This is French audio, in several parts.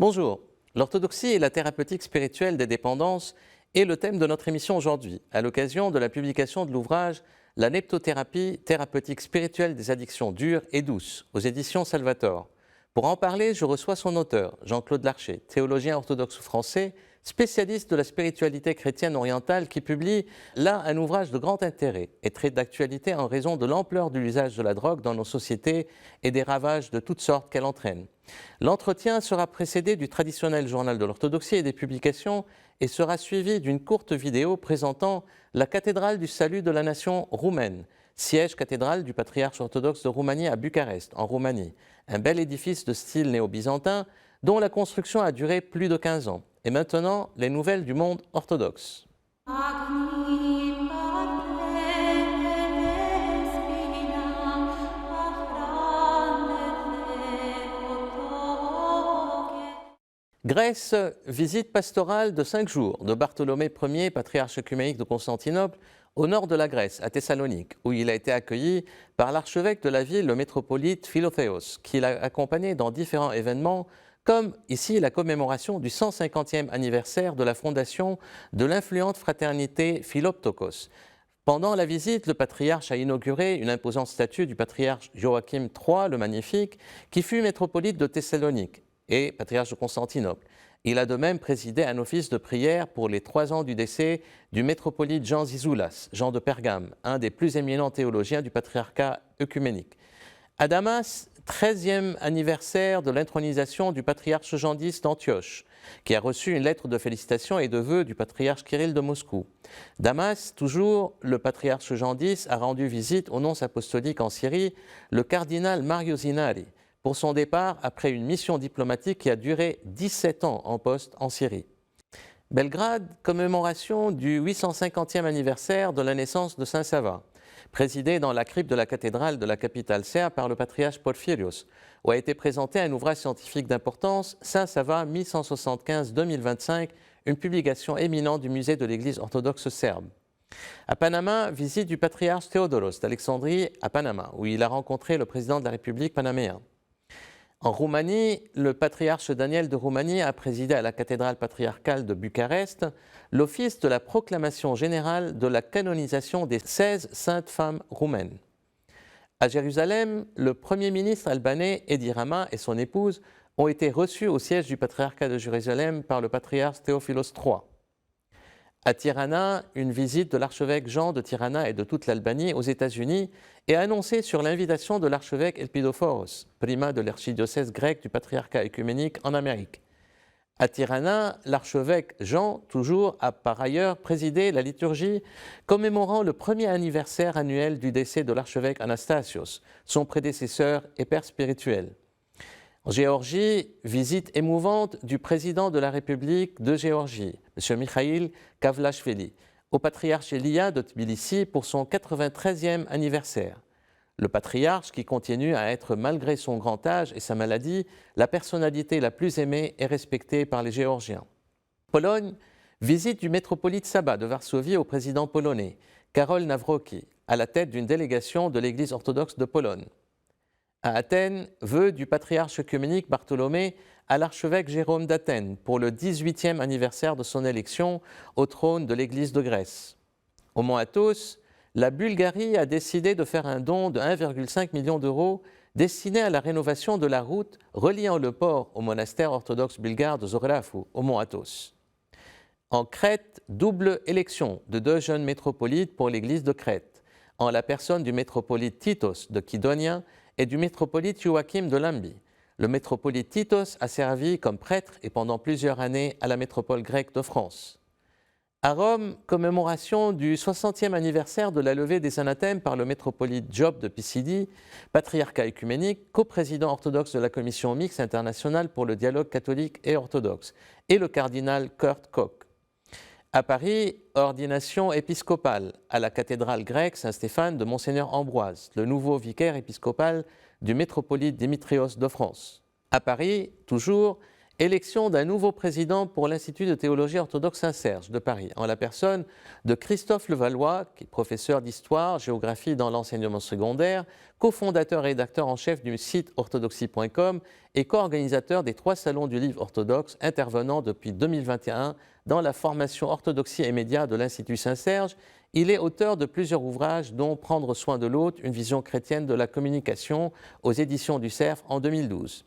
Bonjour, l'orthodoxie et la thérapeutique spirituelle des dépendances est le thème de notre émission aujourd'hui, à l'occasion de la publication de l'ouvrage La neptothérapie, thérapeutique spirituelle des addictions dures et douces, aux éditions Salvator. Pour en parler, je reçois son auteur, Jean-Claude Larcher, théologien orthodoxe français, spécialiste de la spiritualité chrétienne orientale qui publie là un ouvrage de grand intérêt et très d'actualité en raison de l'ampleur de l'usage de la drogue dans nos sociétés et des ravages de toutes sortes qu'elle entraîne. L'entretien sera précédé du traditionnel journal de l'orthodoxie et des publications et sera suivi d'une courte vidéo présentant la cathédrale du salut de la nation roumaine, siège cathédrale du patriarche orthodoxe de Roumanie à Bucarest, en Roumanie, un bel édifice de style néo-byzantin dont la construction a duré plus de 15 ans. Et maintenant, les nouvelles du monde orthodoxe. Grèce, visite pastorale de 5 jours de Bartholomée Ier, patriarche œcuménique de Constantinople, au nord de la Grèce, à Thessalonique, où il a été accueilli par l'archevêque de la ville, le métropolite Philothéos, qui l'a accompagné dans différents événements, comme ici la commémoration du 150e anniversaire de la fondation de l'influente fraternité Philoptokos. Pendant la visite, le patriarche a inauguré une imposante statue du patriarche Joachim III, le Magnifique, qui fut métropolite de Thessalonique et patriarche de Constantinople. Il a de même présidé un office de prière pour les 3 ans du décès du métropolite Jean Zizoulas, Jean de Pergame, un des plus éminents théologiens du patriarcat œcuménique. À Damas, 13e anniversaire de l'intronisation du patriarche Jean X d'Antioche, qui a reçu une lettre de félicitations et de vœux du patriarche Kirill de Moscou. Damas, toujours, le patriarche Jean X a rendu visite au nonce apostolique en Syrie, le cardinal Mario Zinari, pour son départ après une mission diplomatique qui a duré 17 ans en poste en Syrie. Belgrade, commémoration du 850e anniversaire de la naissance de Saint Sava, présidé dans la crypte de la cathédrale de la capitale serbe par le patriarche Porphyrios, où a été présenté un ouvrage scientifique d'importance, Saint Sava 1175-2025, une publication éminente du musée de l'Église orthodoxe serbe. À Panama, visite du patriarche Théodoros d'Alexandrie à Panama, où il a rencontré le président de la République panaméen. En Roumanie, le patriarche Daniel de Roumanie a présidé à la cathédrale patriarcale de Bucarest l'office de la proclamation générale de la canonisation des 16 saintes femmes roumaines. À Jérusalem, le premier ministre albanais Edi Rama et son épouse ont été reçus au siège du patriarcat de Jérusalem par le patriarche Théophilos III. À Tirana, une visite de l'archevêque Jean de Tirana et de toute l'Albanie aux États-Unis est annoncée sur l'invitation de l'archevêque Elpidophoros, primat de l'archidiocèse grec du patriarcat œcuménique en Amérique. À Tirana, l'archevêque Jean, toujours, a par ailleurs présidé la liturgie commémorant le premier anniversaire annuel du décès de l'archevêque Anastasios, son prédécesseur et père spirituel. En Géorgie, visite émouvante du président de la République de Géorgie, M. Mikhail Kavlashvili, au patriarche Elia de Tbilissi pour son 93e anniversaire. Le patriarche qui continue à être, malgré son grand âge et sa maladie, la personnalité la plus aimée et respectée par les Géorgiens. Pologne, visite du métropolite Saba de Varsovie au président polonais, Karol Nawrocki, à la tête d'une délégation de l'Église orthodoxe de Pologne. À Athènes, vœux du patriarche œcuménique Bartholomée à l'archevêque Jérôme d'Athènes pour le 18e anniversaire de son élection au trône de l'Église de Grèce. Au Mont Athos, la Bulgarie a décidé de faire un don de 1,5 million d'euros destiné à la rénovation de la route reliant le port au monastère orthodoxe bulgare de Zorafou, au Mont Athos. En Crète, double élection de 2 jeunes métropolites pour l'Église de Crète, en la personne du métropolite Titos de Kydonia et du métropolite Joachim de Lambi. Le métropolite Titos a servi comme prêtre et pendant plusieurs années à la métropole grecque de France. À Rome, commémoration du 60e anniversaire de la levée des anathèmes par le métropolite Job de Pisidie, patriarcat œcuménique, coprésident orthodoxe de la Commission mixte internationale pour le dialogue catholique et orthodoxe, et le cardinal Kurt Koch. À Paris, ordination épiscopale à la cathédrale grecque Saint-Stéphane de Monseigneur Ambroise, le nouveau vicaire épiscopal du métropolite Démétrios de France. À Paris, toujours, Élection d'un nouveau président pour l'Institut de théologie orthodoxe Saint-Serge de Paris, en la personne de Christophe Levallois, qui est professeur d'histoire, géographie dans l'enseignement secondaire, cofondateur et rédacteur en chef du site orthodoxie.com et co-organisateur des 3 salons du livre orthodoxe, intervenant depuis 2021 dans la formation orthodoxie et médias de l'Institut Saint-Serge. Il est auteur de plusieurs ouvrages, dont Prendre soin de l'autre, une vision chrétienne de la communication, aux éditions du Cerf en 2012.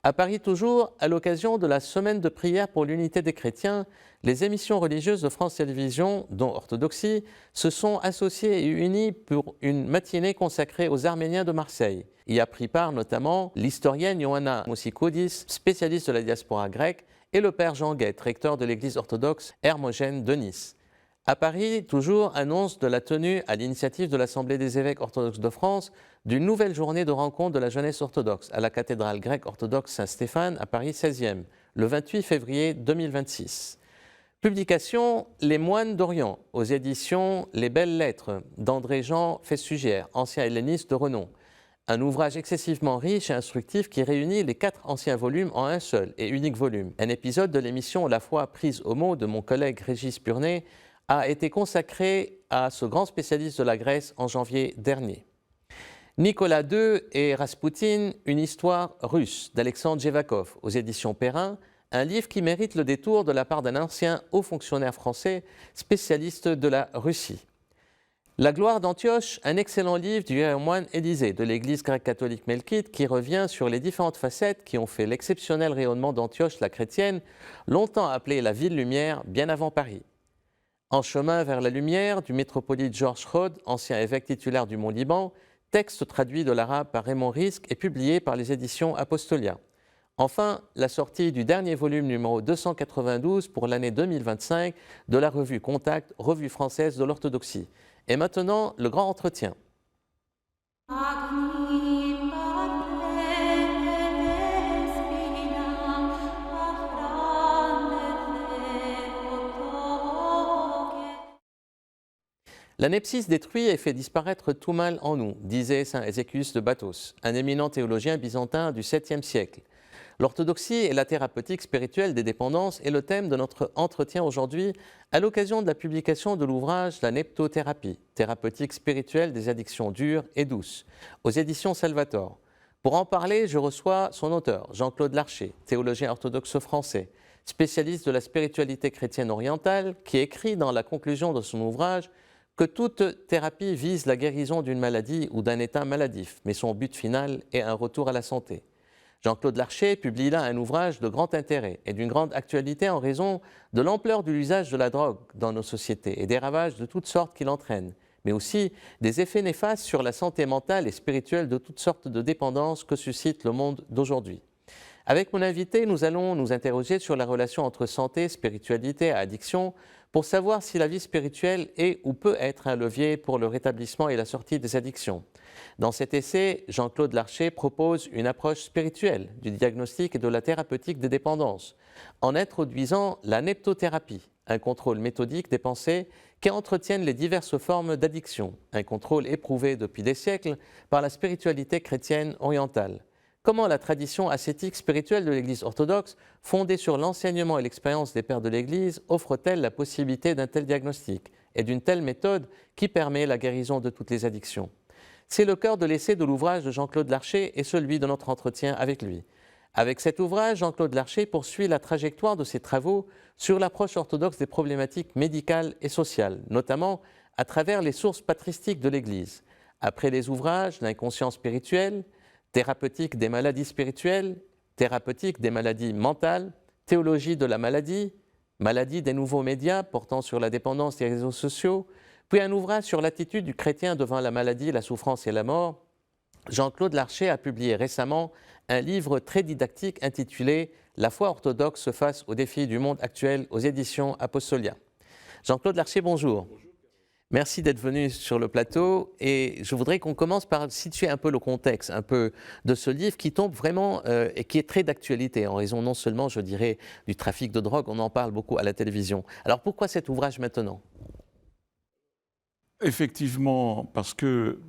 À Paris toujours, à l'occasion de la semaine de prière pour l'unité des chrétiens, les émissions religieuses de France Télévisions, dont Orthodoxie, se sont associées et unies pour une matinée consacrée aux Arméniens de Marseille. Y a pris part notamment l'historienne Ioanna Mousikoudis, spécialiste de la diaspora grecque, et le père Jean Guette, recteur de l'église orthodoxe Hermogène de Nice. À Paris, toujours, annonce de la tenue, à l'initiative de l'Assemblée des évêques orthodoxes de France, d'une nouvelle journée de rencontre de la jeunesse orthodoxe à la cathédrale grecque orthodoxe Saint-Stéphane à Paris 16e, le 28 février 2026. Publication Les Moines d'Orient, aux éditions Les Belles Lettres d'André-Jean Festugère, ancien helléniste de renom. Un ouvrage excessivement riche et instructif qui réunit les 4 anciens volumes en un seul et unique volume. Un épisode de l'émission La foi prise au mot de mon collègue Régis Burnet a été consacré à ce grand spécialiste de la Grèce en janvier dernier. Nicolas II et Raspoutine, une histoire russe d'Alexandre Jevakov, aux éditions Perrin, un livre qui mérite le détour de la part d'un ancien haut fonctionnaire français spécialiste de la Russie. La gloire d'Antioche, un excellent livre du moine Élisée de l'église grecque-catholique melkite qui revient sur les différentes facettes qui ont fait l'exceptionnel rayonnement d'Antioche la chrétienne, longtemps appelée la ville lumière bien avant Paris. En chemin vers la lumière du métropolite Georges Rode, ancien évêque titulaire du Mont-Liban, texte traduit de l'arabe par Raymond Risque et publié par les éditions Apostolia. Enfin, la sortie du dernier volume numéro 292 pour l'année 2025 de la revue Contact, revue française de l'orthodoxie. Et maintenant, le grand entretien. La nepsis détruit et fait disparaître tout mal en nous, disait saint Ézéchius de Bathos, un éminent théologien byzantin du 7e siècle. L'orthodoxie et la thérapeutique spirituelle des dépendances est le thème de notre entretien aujourd'hui à l'occasion de la publication de l'ouvrage La neptothérapie, thérapeutique spirituelle des addictions dures et douces, aux éditions Salvator. Pour en parler, je reçois son auteur, Jean-Claude Larcher, théologien orthodoxe français, spécialiste de la spiritualité chrétienne orientale, qui écrit dans la conclusion de son ouvrage que toute thérapie vise la guérison d'une maladie ou d'un état maladif, mais son but final est un retour à la santé. Jean-Claude Larcher publie là un ouvrage de grand intérêt et d'une grande actualité en raison de l'ampleur de l'usage de la drogue dans nos sociétés et des ravages de toutes sortes qu'il entraîne, mais aussi des effets néfastes sur la santé mentale et spirituelle de toutes sortes de dépendances que suscite le monde d'aujourd'hui. Avec mon invité, nous allons nous interroger sur la relation entre santé, spiritualité et addiction pour savoir si la vie spirituelle est ou peut être un levier pour le rétablissement et la sortie des addictions. Dans cet essai, Jean-Claude Larcher propose une approche spirituelle du diagnostic et de la thérapeutique des dépendances, en introduisant la neptothérapie, un contrôle méthodique des pensées qui entretiennent les diverses formes d'addiction, un contrôle éprouvé depuis des siècles par la spiritualité chrétienne orientale. Comment la tradition ascétique spirituelle de l'Église orthodoxe, fondée sur l'enseignement et l'expérience des pères de l'Église, offre-t-elle la possibilité d'un tel diagnostic et d'une telle méthode qui permet la guérison de toutes les addictions? C'est le cœur de l'essai de l'ouvrage de Jean-Claude Larcher et celui de notre entretien avec lui. Avec cet ouvrage, Jean-Claude Larcher poursuit la trajectoire de ses travaux sur l'approche orthodoxe des problématiques médicales et sociales, notamment à travers les sources patristiques de l'Église. Après les ouvrages L'inconscient spirituel, Thérapeutique des maladies spirituelles, Thérapeutique des maladies mentales, Théologie de la maladie, Maladie des nouveaux médias portant sur la dépendance des réseaux sociaux, puis un ouvrage sur l'attitude du chrétien devant la maladie, la souffrance et la mort, Jean-Claude Larcher a publié récemment un livre très didactique intitulé « La foi orthodoxe face aux défis du monde actuel » aux éditions Apostolia. Jean-Claude Larcher, bonjour. Merci d'être venu sur le plateau et je voudrais qu'on commence par situer un peu le contexte un peu de ce livre qui tombe vraiment et qui est très d'actualité en raison non seulement, je dirais, du trafic de drogue, on en parle beaucoup à la télévision. Alors pourquoi cet ouvrage maintenant ? Effectivement, parce que,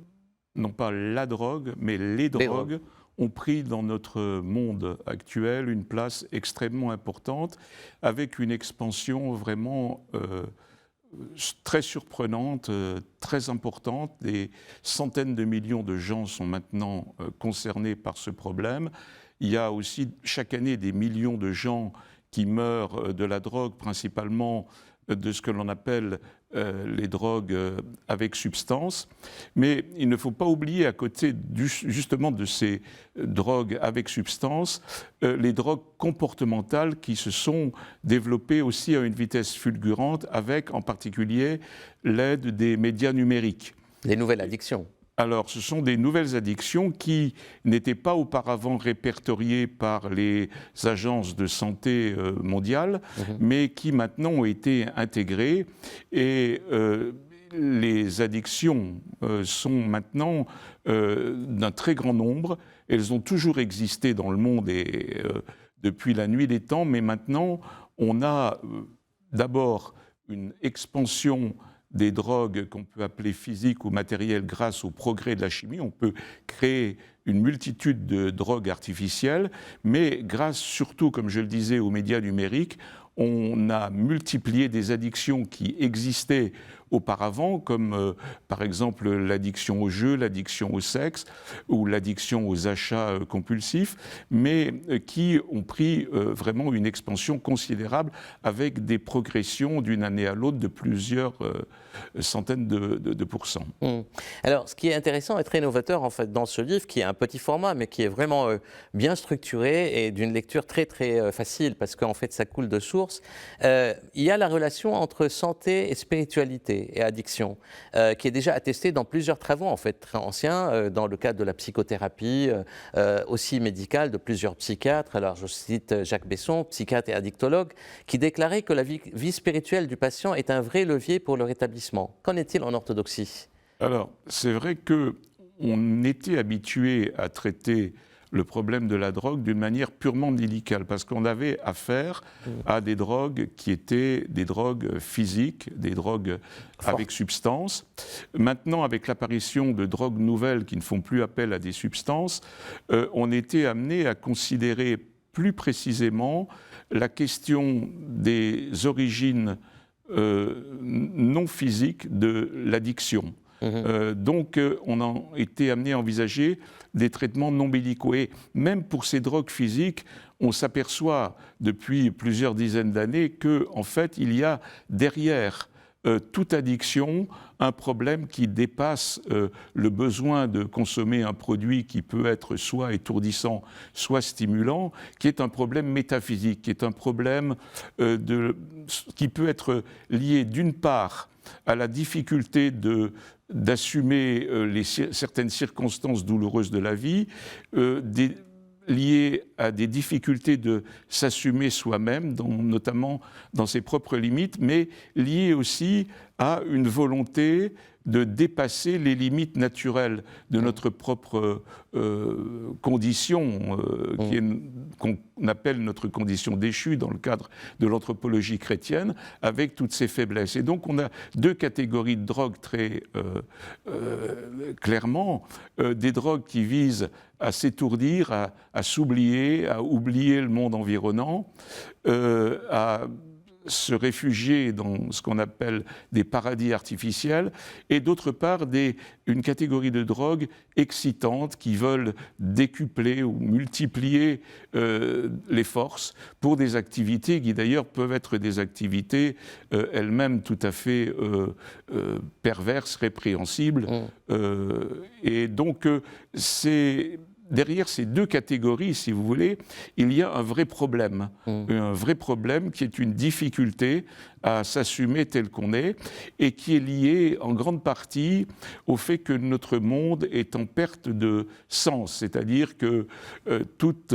non pas la drogue, mais les drogues ont pris dans notre monde actuel une place extrêmement importante, avec une expansion vraiment très surprenante, très importante. Des centaines de millions de gens sont maintenant concernés par ce problème. Il y a aussi chaque année des millions de gens qui meurent de la drogue, principalement de ce que l'on appelle les drogues avec substance. Mais il ne faut pas oublier, à côté justement de ces drogues avec substance, les drogues comportementales qui se sont développées aussi à une vitesse fulgurante, avec en particulier l'aide des médias numériques. Les nouvelles addictions. Alors, ce sont des nouvelles addictions qui n'étaient pas auparavant répertoriées par les agences de santé mondiales, mais qui maintenant ont été intégrées. Et les addictions sont maintenant d'un très grand nombre. Elles ont toujours existé dans le monde et, depuis la nuit des temps, mais maintenant, on a d'abord une expansion des drogues qu'on peut appeler physiques ou matérielles grâce au progrès de la chimie. On peut créer une multitude de drogues artificielles, mais grâce surtout, comme je le disais, aux médias numériques, on a multiplié des addictions qui existaient auparavant, comme par exemple l'addiction au jeu, l'addiction au sexe ou l'addiction aux achats compulsifs, mais qui ont pris vraiment une expansion considérable avec des progressions d'une année à l'autre de plusieurs centaines de pourcents. Alors, ce qui est intéressant et très novateur en fait dans ce livre, qui est un petit format, mais qui est vraiment bien structuré et d'une lecture très très facile, parce qu'en fait ça coule de source, il y a la relation entre santé et spiritualité et addiction, qui est déjà attestée dans plusieurs travaux en fait très anciens, dans le cadre de la psychothérapie, aussi médicale de plusieurs psychiatres. Alors je cite Jacques Besson, psychiatre et addictologue, qui déclarait que la vie spirituelle du patient est un vrai levier pour le rétablissement. Qu'en est-il en orthodoxie ? Alors, c'est vrai qu'on était habitué à traiter le problème de la drogue d'une manière purement médicale, parce qu'on avait affaire à des drogues qui étaient des drogues physiques, des drogues avec substance. Maintenant, avec l'apparition de drogues nouvelles qui ne font plus appel à des substances, on était amené à considérer plus précisément la question des origines non physiques de l'addiction. Donc, on a été amené à envisager des traitements non médicaux. Et même pour ces drogues physiques, on s'aperçoit depuis plusieurs dizaines d'années qu'en fait, il y a derrière toute addiction un problème qui dépasse le besoin de consommer un produit qui peut être soit étourdissant, soit stimulant, qui est un problème métaphysique, qui est un problème qui peut être lié d'une part à la difficulté d'assumer certaines circonstances douloureuses de la vie, liées à des difficultés de s'assumer soi-même, notamment dans ses propres limites, mais liées aussi à une volonté de dépasser les limites naturelles de notre propre condition, qu'on appelle notre condition déchue dans le cadre de l'anthropologie chrétienne, avec toutes ses faiblesses. Et donc on a deux catégories de drogues très clairement, des drogues qui visent à s'étourdir, à s'oublier, à oublier le monde environnant, à se réfugier dans ce qu'on appelle des paradis artificiels, et d'autre part une catégorie de drogues excitantes qui veulent décupler ou multiplier les forces pour des activités qui d'ailleurs peuvent être des activités elles-mêmes tout à fait perverses, répréhensibles. Et donc derrière ces deux catégories, si vous voulez, il y a un vrai problème qui est une difficulté à s'assumer tel qu'on est et qui est lié en grande partie au fait que notre monde est en perte de sens, c'est-à-dire que toutes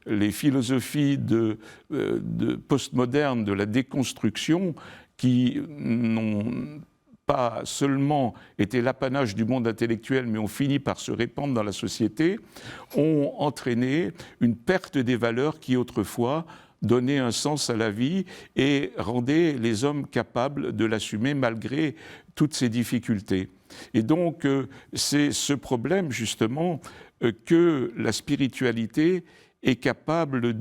les philosophies postmodernes de la déconstruction qui n'ont pas seulement été l'apanage du monde intellectuel, mais ont fini par se répandre dans la société, ont entraîné une perte des valeurs qui autrefois, donnait un sens à la vie et rendait les hommes capables de l'assumer malgré toutes ces difficultés. Et donc, c'est ce problème, justement, que la spiritualité est capable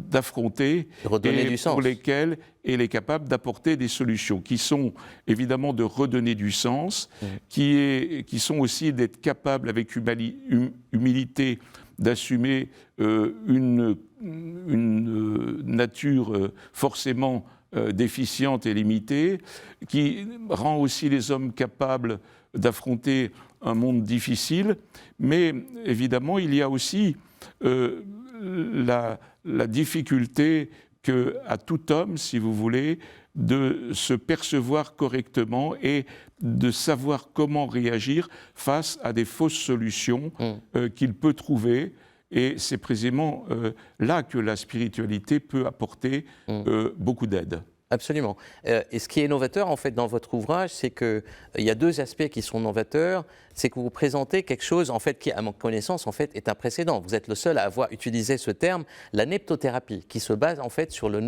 d'affronter et pour lesquels elle est capable d'apporter des solutions qui sont évidemment de redonner du sens, qui sont aussi d'être capable avec humilité d'assumer une nature forcément déficiente et limitée, qui rend aussi les hommes capables d'affronter un monde difficile, mais évidemment il y a aussi la difficulté qu'a tout homme, si vous voulez, de se percevoir correctement et de savoir comment réagir face à des fausses solutions qu'il peut trouver. Et c'est précisément là que la spiritualité peut apporter beaucoup d'aide. Absolument. Et ce qui est novateur, en fait, dans votre ouvrage, c'est qu'il y a deux aspects qui sont novateurs. C'est que vous présentez quelque chose, en fait, qui, à ma connaissance, en fait, est un précédent. Vous êtes le seul à avoir utilisé ce terme, la neptothérapie, qui se base, en fait, sur la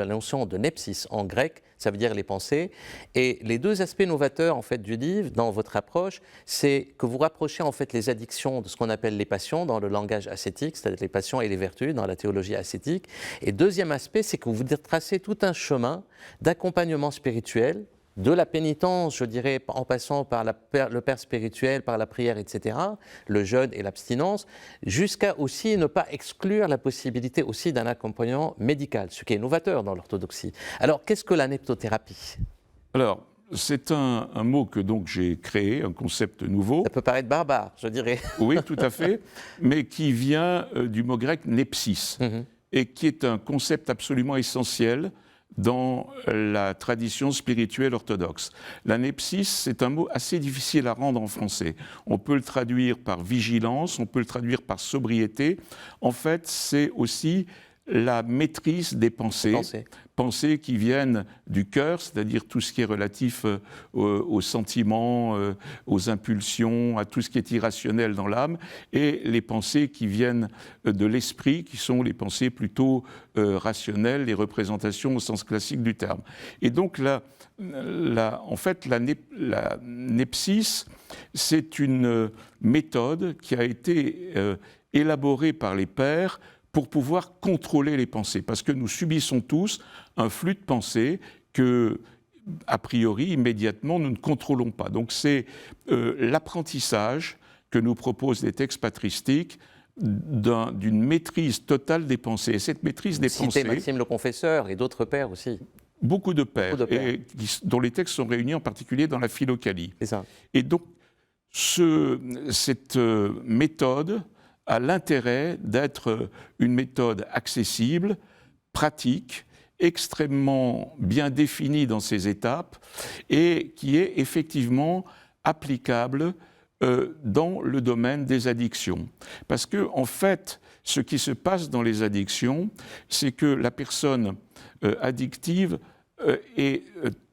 notion de nepsis en grec, ça veut dire les pensées. Et les deux aspects novateurs, en fait, du livre, dans votre approche, c'est que vous rapprochez, en fait, les addictions de ce qu'on appelle les passions dans le langage ascétique, c'est-à-dire les passions et les vertus dans la théologie ascétique. Et deuxième aspect, c'est que vous tracez tout un chemin d'accompagnement spirituel, de la pénitence, je dirais, en passant par le père spirituel, par la prière, etc., le jeûne et l'abstinence, jusqu'à aussi ne pas exclure la possibilité aussi d'un accompagnement médical, ce qui est novateur dans l'orthodoxie. Alors, qu'est-ce que la neptothérapie ? Alors, c'est un mot que donc j'ai créé, un concept nouveau. Ça peut paraître barbare, je dirais. Oui, tout à fait, mais qui vient du mot grec nepsis, et qui est un concept absolument essentiel dans la tradition spirituelle orthodoxe. La nepsis, c'est un mot assez difficile à rendre en français. On peut le traduire par vigilance, on peut le traduire par sobriété. En fait, c'est aussi la maîtrise des pensées. Pensées qui viennent du cœur, c'est-à-dire tout ce qui est relatif aux sentiments, aux impulsions, à tout ce qui est irrationnel dans l'âme, et les pensées qui viennent de l'esprit, qui sont les pensées plutôt rationnelles, les représentations au sens classique du terme. Et donc, en fait, la nepsis, c'est une méthode qui a été élaborée par les pères pour pouvoir contrôler les pensées, parce que nous subissons tous un flux de pensées que, a priori, immédiatement, nous ne contrôlons pas. Donc c'est l'apprentissage que nous proposent les textes patristiques d'une maîtrise totale des pensées. Et cette maîtrise des pensées... Maxime le Confesseur et d'autres pères aussi. Beaucoup de pères, et dont les textes sont réunis en particulier dans la Philokalie. C'est ça. Et donc, cette méthode a l'intérêt d'être une méthode accessible, pratique, extrêmement bien définie dans ses étapes et qui est effectivement applicable dans le domaine des addictions. Parce que, en fait, ce qui se passe dans les addictions, c'est que la personne addictive est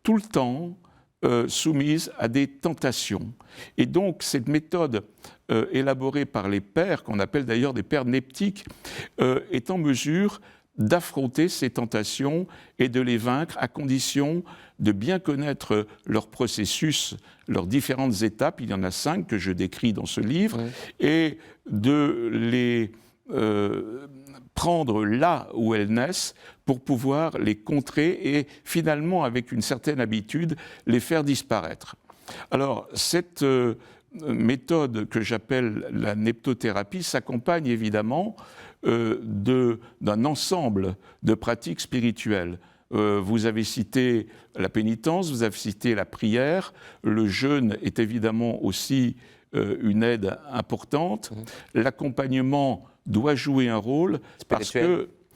tout le temps soumise à des tentations. Et donc, cette méthode élaborée par les pères, qu'on appelle d'ailleurs des pères neptiques, est en mesure d'affronter ces tentations et de les vaincre à condition de bien connaître leur processus, leurs différentes étapes, il y en a 5 que je décris dans ce livre, et de les prendre là où elles naissent pour pouvoir les contrer et finalement, avec une certaine habitude, les faire disparaître. Alors, cette méthode que j'appelle la neptothérapie s'accompagne évidemment d'un ensemble de pratiques spirituelles. Vous avez cité la pénitence, vous avez cité la prière, le jeûne est évidemment aussi une aide importante. L'accompagnement doit jouer un rôle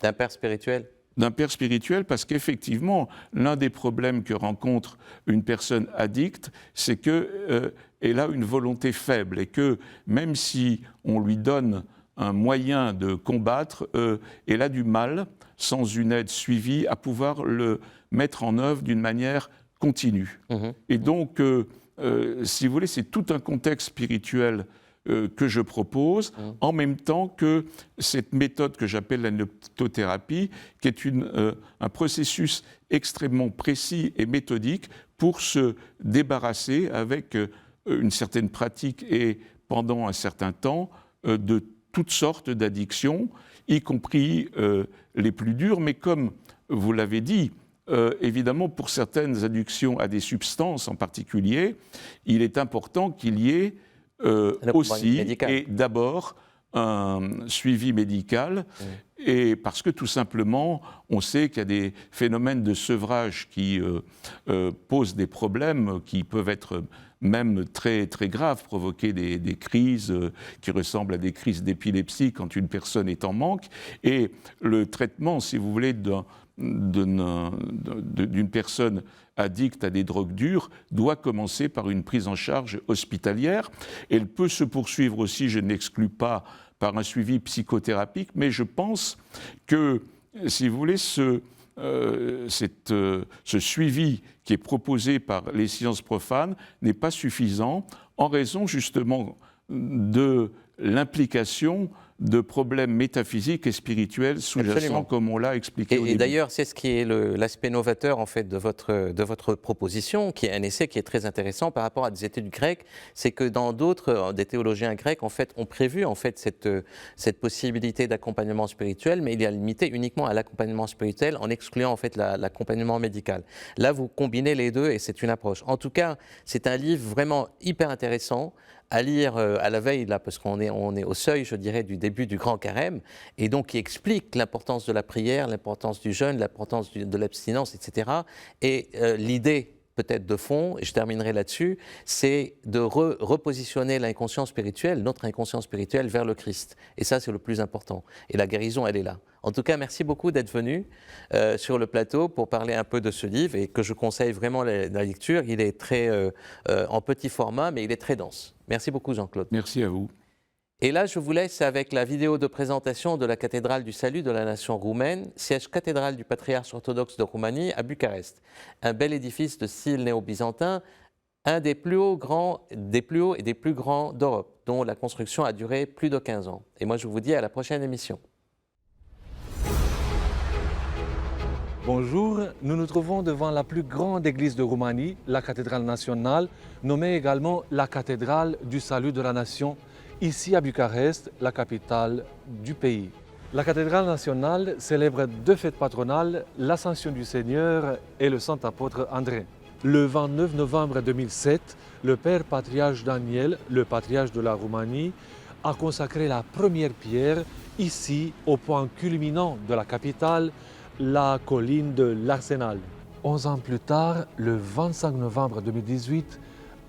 d'un père spirituel. D'un père spirituel, parce qu'effectivement, l'un des problèmes que rencontre une personne addicte, c'est qu'elle a une volonté faible et que même si on lui donne un moyen de combattre, elle a du mal, sans une aide suivie, à pouvoir le mettre en œuvre d'une manière continue. Et donc, si vous voulez, c'est tout un contexte spirituel que je propose, en même temps que cette méthode que j'appelle la noctothérapie, qui est un processus extrêmement précis et méthodique pour se débarrasser avec une certaine pratique et pendant un certain temps de toutes sortes d'addictions, y compris les plus dures, mais comme vous l'avez dit, évidemment, pour certaines addictions à des substances en particulier, il est important qu'il y ait aussi et d'abord un suivi médical, et parce que tout simplement, on sait qu'il y a des phénomènes de sevrage qui posent des problèmes qui peuvent être même très, très graves, provoquer des crises qui ressemblent à des crises d'épilepsie quand une personne est en manque, et le traitement, si vous voulez, d'une personne addicte à des drogues dures doit commencer par une prise en charge hospitalière. Elle peut se poursuivre aussi, je n'exclus pas, par un suivi psychothérapique, mais je pense que, si vous voulez, ce suivi qui est proposé par les sciences profanes n'est pas suffisant en raison justement de l'implication de problèmes métaphysiques et spirituels sous-jacents, comme on l'a expliqué au début. Et d'ailleurs, c'est ce qui est l'aspect novateur en fait de votre proposition, qui est un essai qui est très intéressant par rapport à des études grecques. C'est que dans d'autres, des théologiens grecs, en fait, ont prévu en fait cette possibilité d'accompagnement spirituel, mais il est limité uniquement à l'accompagnement spirituel, en excluant en fait l'accompagnement médical. Là, vous combinez les deux et c'est une approche. En tout cas, c'est un livre vraiment hyper intéressant à lire à la veille, là, parce qu'on est au seuil, je dirais, du début du Grand Carême, et donc qui explique l'importance de la prière, l'importance du jeûne, l'importance de l'abstinence, etc. Et l'idée, peut-être de fond, et je terminerai là-dessus, c'est de repositionner l'inconscient spirituel, notre inconscient spirituel, vers le Christ. Et ça, c'est le plus important. Et la guérison, elle est là. En tout cas, merci beaucoup d'être venu sur le plateau pour parler un peu de ce livre, et que je conseille vraiment la lecture. Il est très en petit format, mais il est très dense. Merci beaucoup, Jean-Claude. Merci à vous. Et là, je vous laisse avec la vidéo de présentation de la cathédrale du Salut de la nation roumaine, siège cathédrale du patriarche orthodoxe de Roumanie à Bucarest. Un bel édifice de style néo-byzantin, un des plus hauts et des plus grands d'Europe, dont la construction a duré plus de 15 ans. Et moi, je vous dis à la prochaine émission. Bonjour, nous nous trouvons devant la plus grande église de Roumanie, la cathédrale nationale, nommée également la cathédrale du Salut de la nation, ici à Bucarest, la capitale du pays. La cathédrale nationale célèbre deux fêtes patronales, l'Ascension du Seigneur et le Saint apôtre André. Le 29 novembre 2007, le père patriarche Daniel, le patriarche de la Roumanie, a consacré la première pierre ici, au point culminant de la capitale, la colline de l'Arsenal. 11 ans plus tard, le 25 novembre 2018,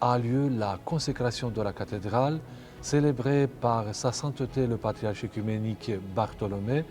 a lieu la consécration de la cathédrale, célébrée par sa sainteté le patriarche œcuménique Bartholomé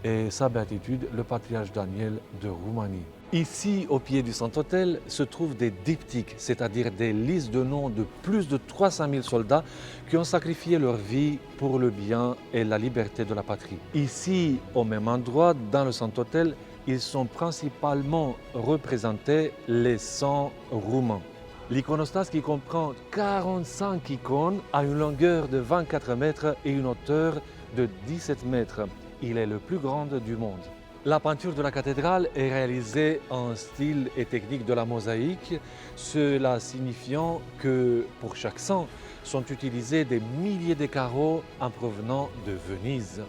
et sa béatitude le patriarche Daniel de Roumanie. Ici, au pied du Saint-Autel, se trouvent des diptyques, c'est-à-dire des listes de noms de plus de 300 000 soldats qui ont sacrifié leur vie pour le bien et la liberté de la patrie. Ici, au même endroit, dans le Saint-Autel, ils sont principalement représentés les saints roumains. L'iconostas, qui comprend 45 icônes, a une longueur de 24 mètres et une hauteur de 17 mètres. Il est le plus grand du monde. La peinture de la cathédrale est réalisée en style et technique de la mosaïque, cela signifiant que pour chaque saint sont utilisés des milliers de carreaux en provenant de Venise.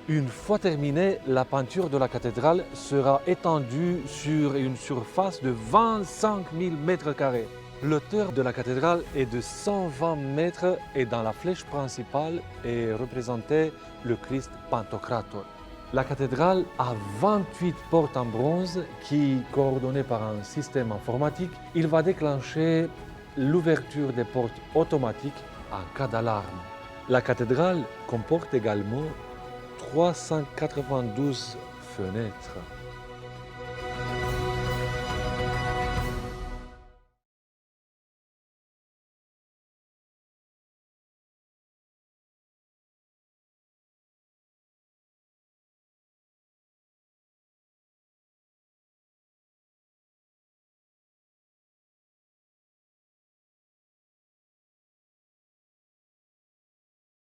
Une fois terminée, la peinture de la cathédrale sera étendue sur une surface de 25 000 mètres carrés. L'auteur de la cathédrale est de 120 mètres et dans la flèche principale est représenté le Christ Pantocrator. La cathédrale a 28 portes en bronze qui, coordonnées par un système informatique, il va déclencher l'ouverture des portes automatiques en cas d'alarme. La cathédrale comporte également 392 fenêtres.